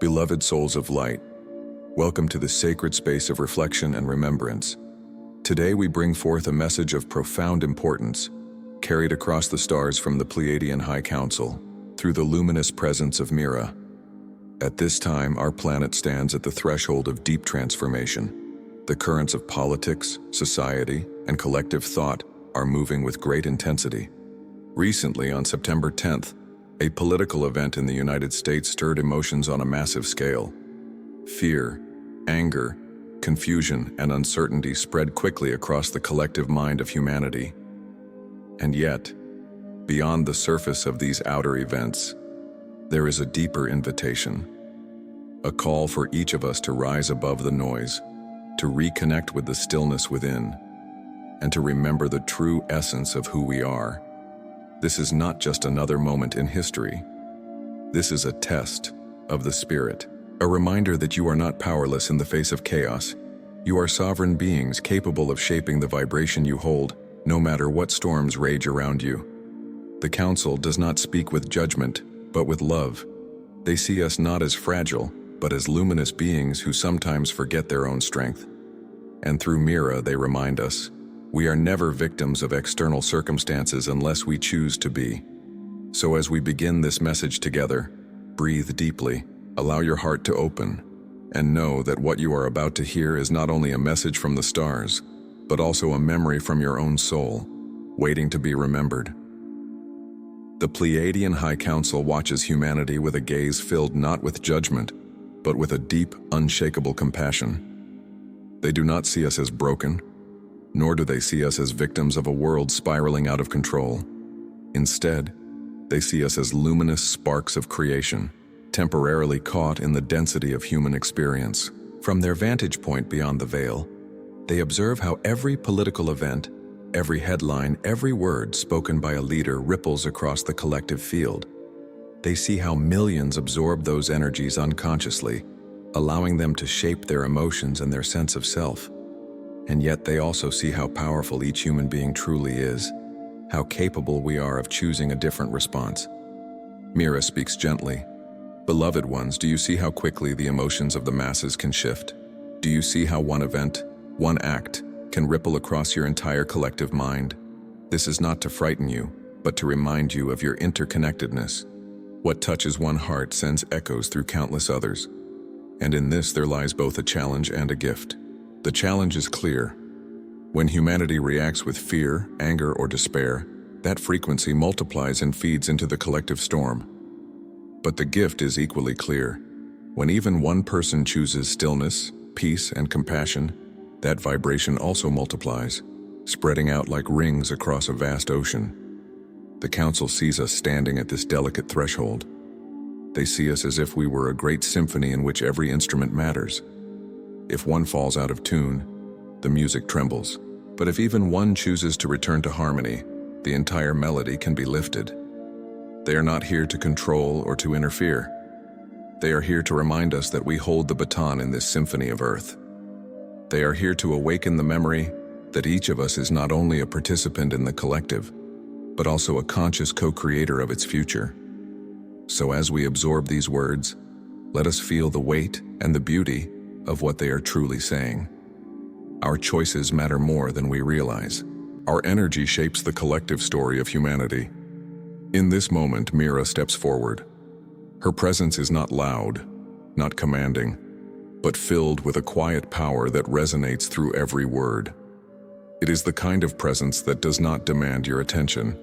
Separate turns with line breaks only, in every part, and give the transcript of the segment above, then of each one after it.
Beloved souls of light, welcome to the sacred space of reflection and remembrance. Today we bring forth a message of profound importance, carried across the stars from the Pleiadian High Council, through the luminous presence of Meera. At this time, our planet stands at the threshold of deep transformation. The currents of politics, society, and collective thought are moving with great intensity. Recently, on September 10th, a political event in the United States stirred emotions on a massive scale. Fear, anger, confusion, and uncertainty spread quickly across the collective mind of humanity. And yet, beyond the surface of these outer events, there is a deeper invitation. A call for each of us to rise above the noise, to reconnect with the stillness within, and to remember the true essence of who we are. This is not just another moment in history. This is a test of the spirit, a reminder that you are not powerless in the face of chaos. You are sovereign beings capable of shaping the vibration you hold, no matter what storms rage around you. The Council does not speak with judgment, but with love. They see us not as fragile, but as luminous beings who sometimes forget their own strength. And through Meera, they remind us, we are never victims of external circumstances unless we choose to be. So as we begin this message together, breathe deeply, allow your heart to open, and know that what you are about to hear is not only a message from the stars, but also a memory from your own soul, waiting to be remembered. The Pleiadian High Council watches humanity with a gaze filled not with judgment, but with a deep, unshakable compassion. They do not see us as broken, nor do they see us as victims of a world spiraling out of control. Instead, they see us as luminous sparks of creation, temporarily caught in the density of human experience. From their vantage point beyond the veil, they observe how every political event, every headline, every word spoken by a leader ripples across the collective field. They see how millions absorb those energies unconsciously, allowing them to shape their emotions and their sense of self. And yet they also see how powerful each human being truly is, how capable we are of choosing a different response. Meera speaks gently. Beloved ones, do you see how quickly the emotions of the masses can shift? Do you see how one event, one act, can ripple across your entire collective mind? This is not to frighten you, but to remind you of your interconnectedness. What touches one heart sends echoes through countless others. And in this there lies both a challenge and a gift. The challenge is clear. When humanity reacts with fear, anger, or despair, that frequency multiplies and feeds into the collective storm. But the gift is equally clear. When even one person chooses stillness, peace, and compassion, that vibration also multiplies, spreading out like rings across a vast ocean. The Council sees us standing at this delicate threshold. They see us as if we were a great symphony in which every instrument matters. If one falls out of tune, the music trembles. But if even one chooses to return to harmony, the entire melody can be lifted. They are not here to control or to interfere. They are here to remind us that we hold the baton in this symphony of earth. They are here to awaken the memory that each of us is not only a participant in the collective, but also a conscious co-creator of its future. So as we absorb these words, let us feel the weight and the beauty of what they are truly saying. Our choices matter more than we realize. Our energy shapes the collective story of humanity. In this moment, Meera steps forward. Her presence is not loud, not commanding, but filled with a quiet power that resonates through every word. It is the kind of presence that does not demand your attention,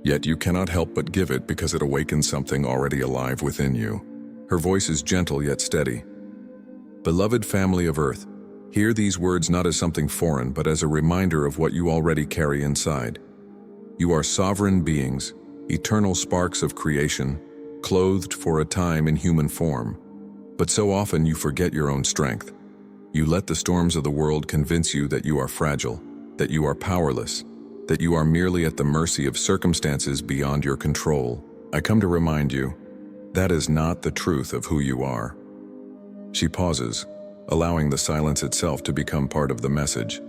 yet you cannot help but give it because it awakens something already alive within you. Her voice is gentle yet steady. Beloved family of Earth, hear these words not as something foreign, but as a reminder of what you already carry inside. You are sovereign beings, eternal sparks of creation, clothed for a time in human form. But so often you forget your own strength. You let the storms of the world convince you that you are fragile, that you are powerless, that you are merely at the mercy of circumstances beyond your control. I come to remind you, that is not the truth of who you are. She pauses, allowing the silence itself to become part of the message.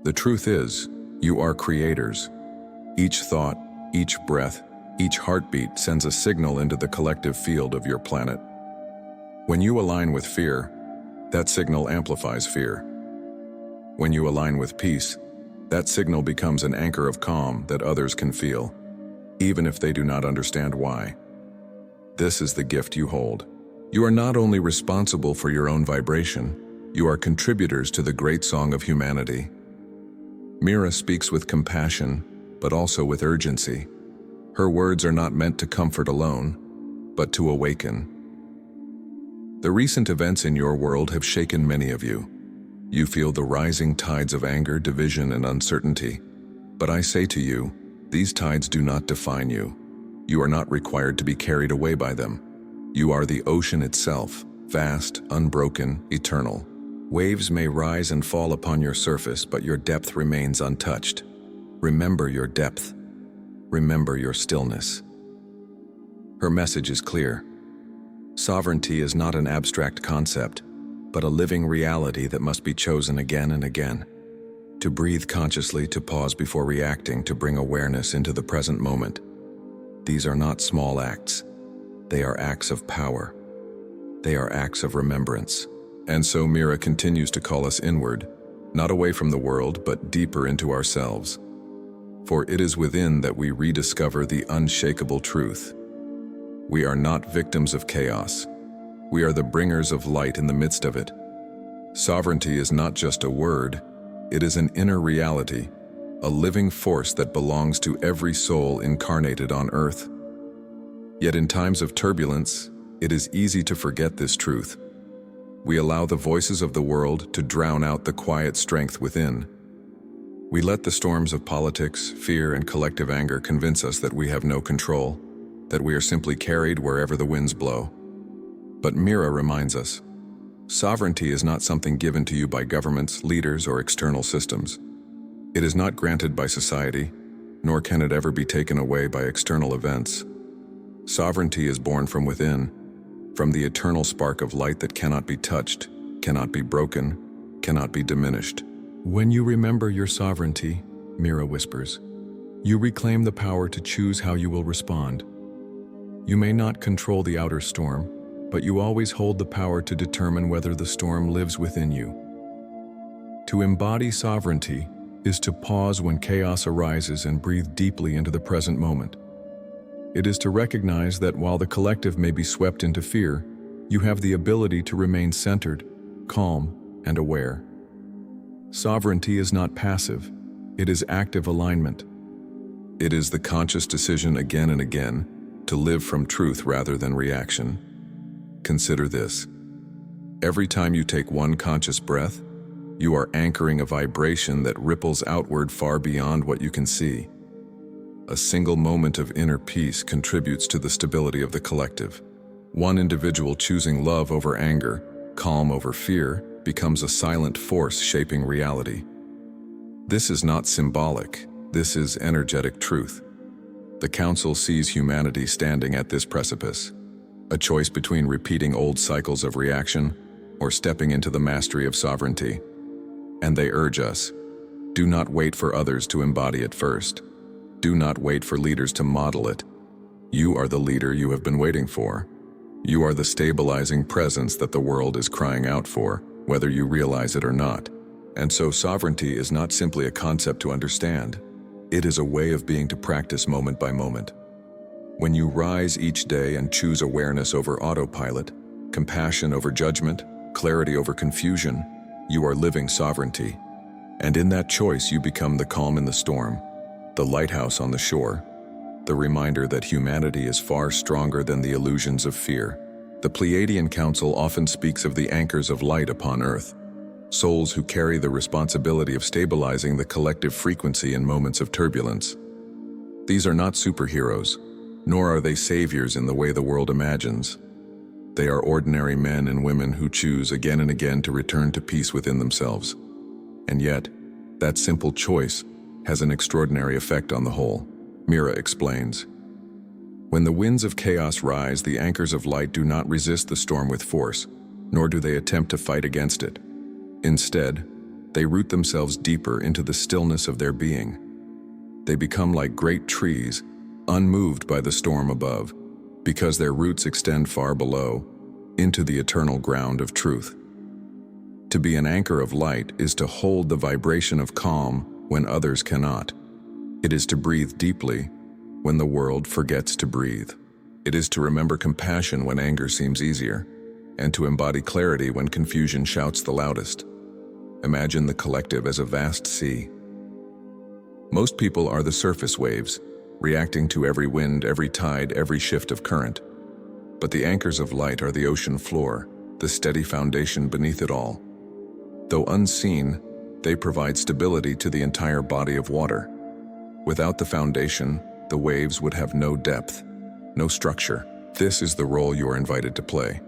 The truth is, you are creators. Each thought, each breath, each heartbeat sends a signal into the collective field of your planet. When you align with fear, that signal amplifies fear. When you align with peace, that signal becomes an anchor of calm that others can feel, even if they do not understand why. This is the gift you hold. You are not only responsible for your own vibration, you are contributors to the great song of humanity. Meera speaks with compassion, but also with urgency. Her words are not meant to comfort alone, but to awaken. The recent events in your world have shaken many of you. You feel the rising tides of anger, division, and uncertainty. But I say to you, these tides do not define you. You are not required to be carried away by them. You are the ocean itself, vast, unbroken, eternal. Waves may rise and fall upon your surface, but your depth remains untouched. Remember your depth. Remember your stillness. Her message is clear. Sovereignty is not an abstract concept, but a living reality that must be chosen again and again. To breathe consciously, to pause before reacting, to bring awareness into the present moment. These are not small acts. They are acts of power. They are acts of remembrance. And so Meera continues to call us inward, not away from the world, but deeper into ourselves. For it is within that we rediscover the unshakable truth. We are not victims of chaos. We are the bringers of light in the midst of it. Sovereignty is not just a word, it is an inner reality, a living force that belongs to every soul incarnated on earth. Yet in times of turbulence, it is easy to forget this truth. We allow the voices of the world to drown out the quiet strength within. We let the storms of politics, fear, and collective anger convince us that we have no control, that we are simply carried wherever the winds blow. But Meera reminds us, sovereignty is not something given to you by governments, leaders, or external systems. It is not granted by society, nor can it ever be taken away by external events. Sovereignty is born from within, from the eternal spark of light that cannot be touched, cannot be broken, cannot be diminished. When you remember your sovereignty, Meera whispers, you reclaim the power to choose how you will respond. You may not control the outer storm, but you always hold the power to determine whether the storm lives within you. To embody sovereignty is to pause when chaos arises and breathe deeply into the present moment. It is to recognize that while the collective may be swept into fear, you have the ability to remain centered, calm, and aware. Sovereignty is not passive, it is active alignment. It is the conscious decision again and again to live from truth rather than reaction. Consider this. Every time you take one conscious breath, you are anchoring a vibration that ripples outward far beyond what you can see. A single moment of inner peace contributes to the stability of the collective. One individual choosing love over anger, calm over fear, becomes a silent force shaping reality. This is not symbolic, this is energetic truth. The Council sees humanity standing at this precipice, a choice between repeating old cycles of reaction or stepping into the mastery of sovereignty. And they urge us, do not wait for others to embody it first. Do not wait for leaders to model it. You are the leader you have been waiting for. You are the stabilizing presence that the world is crying out for, whether you realize it or not. And so sovereignty is not simply a concept to understand. It is a way of being to practice moment by moment. When you rise each day and choose awareness over autopilot, compassion over judgment, clarity over confusion, you are living sovereignty. And in that choice you become the calm in the storm, the lighthouse on the shore, the reminder that humanity is far stronger than the illusions of fear. The Pleiadian Council often speaks of the anchors of light upon Earth, souls who carry the responsibility of stabilizing the collective frequency in moments of turbulence. These are not superheroes, nor are they saviors in the way the world imagines. They are ordinary men and women who choose again and again to return to peace within themselves. And yet, that simple choice has an extraordinary effect on the whole. Meera explains. When the winds of chaos rise, the anchors of light do not resist the storm with force, nor do they attempt to fight against it. Instead, they root themselves deeper into the stillness of their being. They become like great trees, unmoved by the storm above, because their roots extend far below, into the eternal ground of truth. To be an anchor of light is to hold the vibration of calm when others cannot. It is to breathe deeply when the world forgets to breathe. It is to remember compassion when anger seems easier, and to embody clarity when confusion shouts the loudest. Imagine the collective as a vast sea. Most people are the surface waves, reacting to every wind, every tide, every shift of current. But the anchors of light are the ocean floor, the steady foundation beneath it all. Though unseen, they provide stability to the entire body of water. Without the foundation, the waves would have no depth, no structure. This is the role you are invited to play.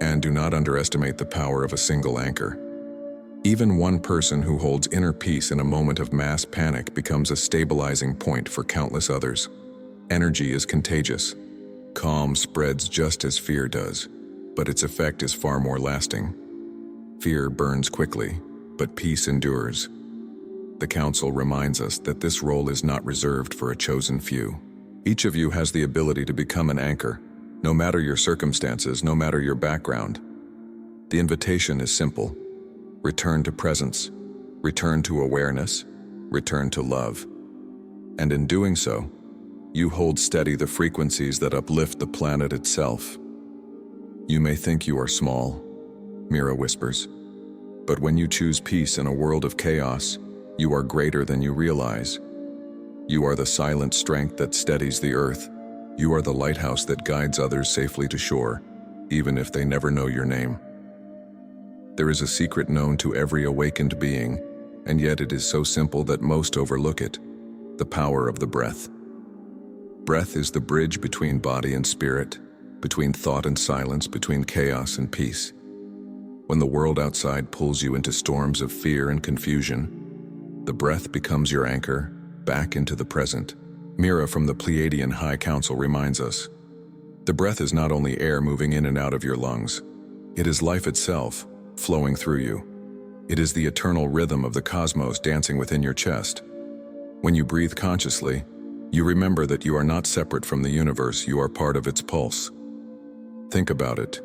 And do not underestimate the power of a single anchor. Even one person who holds inner peace in a moment of mass panic becomes a stabilizing point for countless others. Energy is contagious. Calm spreads just as fear does, but its effect is far more lasting. Fear burns quickly, but peace endures. The Council reminds us that this role is not reserved for a chosen few. Each of you has the ability to become an anchor, no matter your circumstances, no matter your background. The invitation is simple. Return to presence, return to awareness, return to love. And in doing so, you hold steady the frequencies that uplift the planet itself. You may think you are small, Meera whispers, but when you choose peace in a world of chaos, you are greater than you realize. You are the silent strength that steadies the earth. You are the lighthouse that guides others safely to shore, even if they never know your name. There is a secret known to every awakened being, and yet it is so simple that most overlook it: the power of the breath. Breath is the bridge between body and spirit, between thought and silence, between chaos and peace. When the world outside pulls you into storms of fear and confusion, the breath becomes your anchor back into the present. Meera from the Pleiadian High Council reminds us, the breath is not only air moving in and out of your lungs, it is life itself, flowing through you. It is the eternal rhythm of the cosmos dancing within your chest. When you breathe consciously, you remember that you are not separate from the universe, you are part of its pulse. Think about it.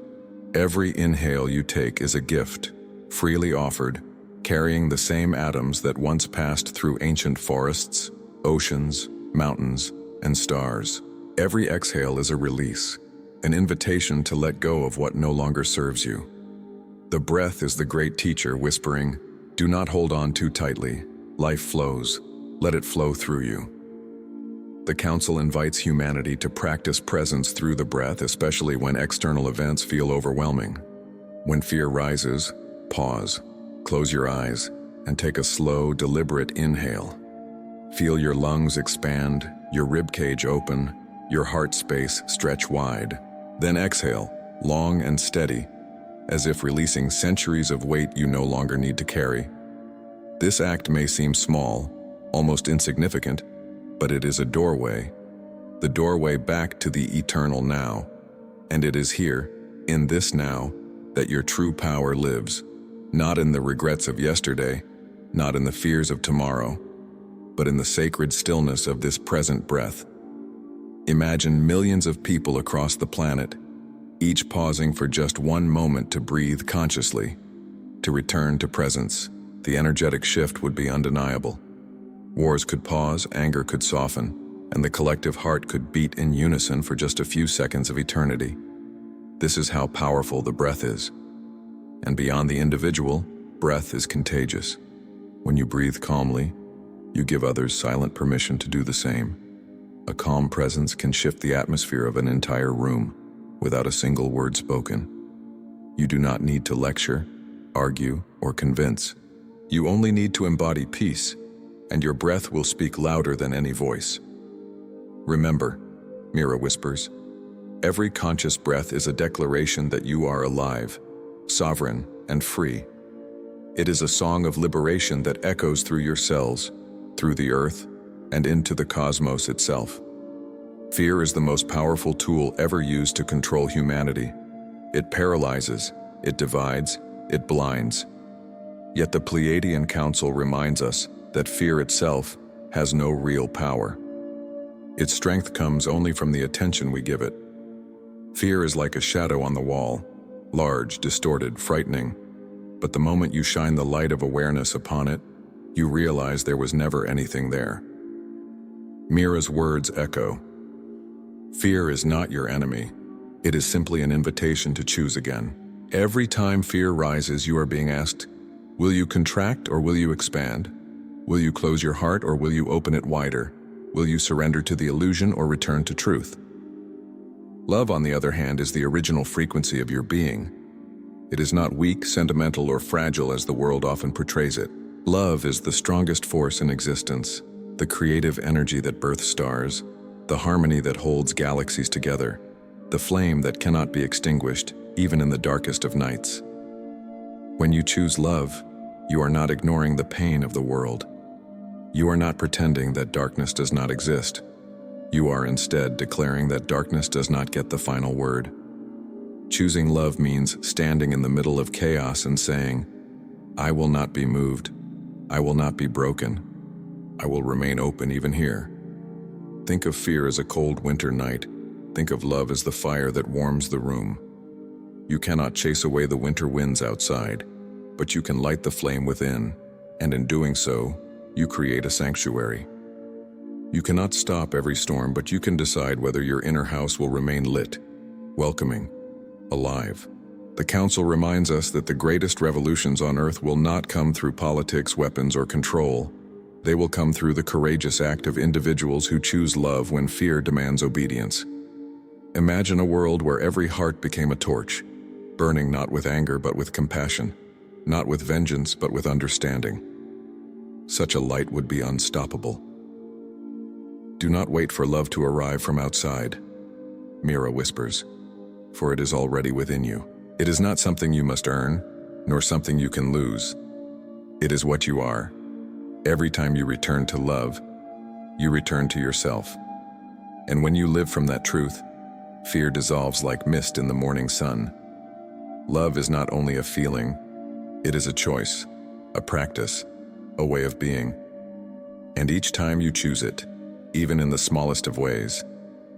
Every inhale you take is a gift, freely offered, carrying the same atoms that once passed through ancient forests, oceans, mountains, and stars. Every exhale is a release, an invitation to let go of what no longer serves you. The breath is the great teacher whispering, do not hold on too tightly. Life flows. Let it flow through you. The Council invites humanity to practice presence through the breath, especially when external events feel overwhelming. When fear rises, pause, close your eyes, and take a slow, deliberate inhale. Feel your lungs expand, your ribcage open, your heart space stretch wide. Then exhale, long and steady, as if releasing centuries of weight you no longer need to carry. This act may seem small, almost insignificant, but it is a doorway, the doorway back to the eternal now. And it is here, in this now, that your true power lives, not in the regrets of yesterday, not in the fears of tomorrow, but in the sacred stillness of this present breath. Imagine millions of people across the planet, each pausing for just one moment to breathe consciously, to return to presence. The energetic shift would be undeniable. Wars could pause, anger could soften, and the collective heart could beat in unison for just a few seconds of eternity. This is how powerful the breath is. And beyond the individual, breath is contagious. When you breathe calmly, you give others silent permission to do the same. A calm presence can shift the atmosphere of an entire room without a single word spoken. You do not need to lecture, argue, or convince. You only need to embody peace, and your breath will speak louder than any voice. Remember, Meera whispers, every conscious breath is a declaration that you are alive, sovereign, and free. It is a song of liberation that echoes through your cells, through the earth, and into the cosmos itself. Fear is the most powerful tool ever used to control humanity. It paralyzes, it divides, it blinds. Yet the Pleiadian Council reminds us that fear itself has no real power. Its strength comes only from the attention we give it. Fear is like a shadow on the wall. large, distorted, frightening. But the moment you shine the light of awareness upon it, you realize there was never anything there. Meera's words echo. Fear is not your enemy. It is simply an invitation to choose again. Every time fear rises, you are being asked, will you contract or will you expand? Will you close your heart or will you open it wider? Will you surrender to the illusion or return to truth? Love, on the other hand, is the original frequency of your being. It is not weak, sentimental, or fragile as the world often portrays it. Love is the strongest force in existence, the creative energy that births stars, the harmony that holds galaxies together, the flame that cannot be extinguished, even in the darkest of nights. When you choose love, you are not ignoring the pain of the world. You are not pretending that darkness does not exist. You are instead declaring that darkness does not get the final word. Choosing love means standing in the middle of chaos and saying, I will not be moved. I will not be broken. I will remain open even here. Think of fear as a cold winter night. Think of love as the fire that warms the room. You cannot chase away the winter winds outside, but you can light the flame within, and in doing so, you create a sanctuary. You cannot stop every storm, but you can decide whether your inner house will remain lit, welcoming, alive. The Council reminds us that the greatest revolutions on Earth will not come through politics, weapons, or control. They will come through the courageous act of individuals who choose love when fear demands obedience. Imagine a world where every heart became a torch, burning not with anger but with compassion, not with vengeance but with understanding. Such a light would be unstoppable. Do not wait for love to arrive from outside, Meera whispers, for it is already within you. It is not something you must earn, nor something you can lose. It is what you are. Every time you return to love, you return to yourself. And when you live from that truth, fear dissolves like mist in the morning sun. Love is not only a feeling, it is a choice, a practice, a way of being. And each time you choose it, even in the smallest of ways,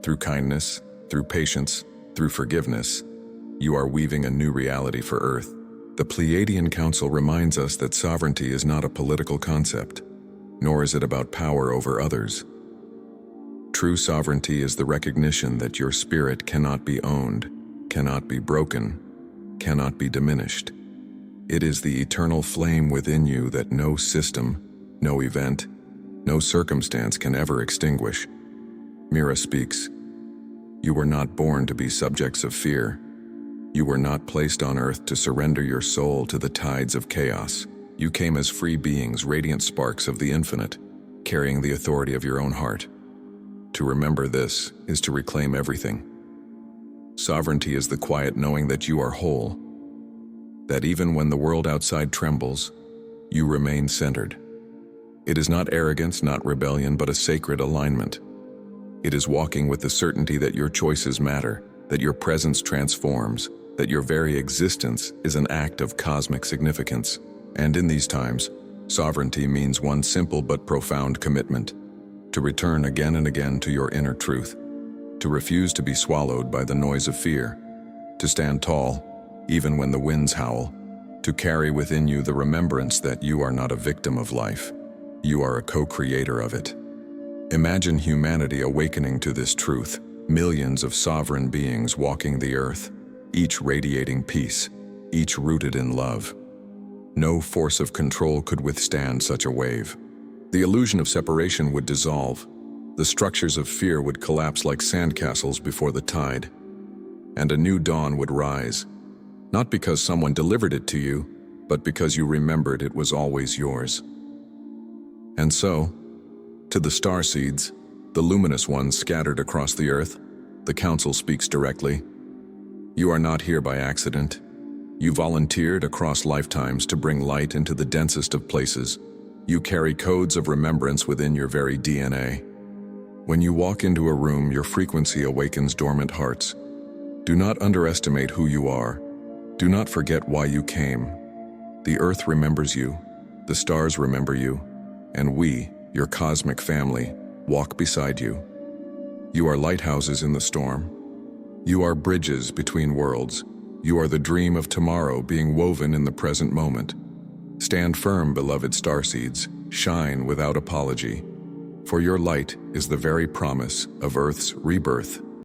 through kindness, through patience, through forgiveness, you are weaving a new reality for Earth. The Pleiadian Council reminds us that sovereignty is not a political concept, nor is it about power over others. True sovereignty is the recognition that your spirit cannot be owned, cannot be broken, cannot be diminished. It is the eternal flame within you that no system, no event, no circumstance can ever extinguish. Meera speaks. You were not born to be subjects of fear. You were not placed on earth to surrender your soul to the tides of chaos. You came as free beings, radiant sparks of the infinite, carrying the authority of your own heart. To remember this is to reclaim everything. Sovereignty is the quiet knowing that you are whole, that even when the world outside trembles, you remain centered. It is not arrogance, not rebellion, but a sacred alignment. It is walking with the certainty that your choices matter, that your presence transforms, that your very existence is an act of cosmic significance. And in these times, sovereignty means one simple but profound commitment: to return again and again to your inner truth, to refuse to be swallowed by the noise of fear, to stand tall, even when the winds howl, to carry within you the remembrance that you are not a victim of life. You are a co-creator of it. Imagine humanity awakening to this truth, millions of sovereign beings walking the earth, each radiating peace, each rooted in love. No force of control could withstand such a wave. The illusion of separation would dissolve. The structures of fear would collapse like sandcastles before the tide. And a new dawn would rise, not because someone delivered it to you, but because you remembered it was always yours. And so, to the Starseeds, the luminous ones scattered across the earth, the Council speaks directly. You are not here by accident. You volunteered across lifetimes to bring light into the densest of places. You carry codes of remembrance within your very DNA. When you walk into a room, your frequency awakens dormant hearts. Do not underestimate who you are. Do not forget why you came. The earth remembers you, the stars remember you, and we, your cosmic family, walk beside you. You are lighthouses in the storm. You are bridges between worlds. You are the dream of tomorrow being woven in the present moment. Stand firm, beloved starseeds. Shine without apology. For your light is the very promise of Earth's rebirth.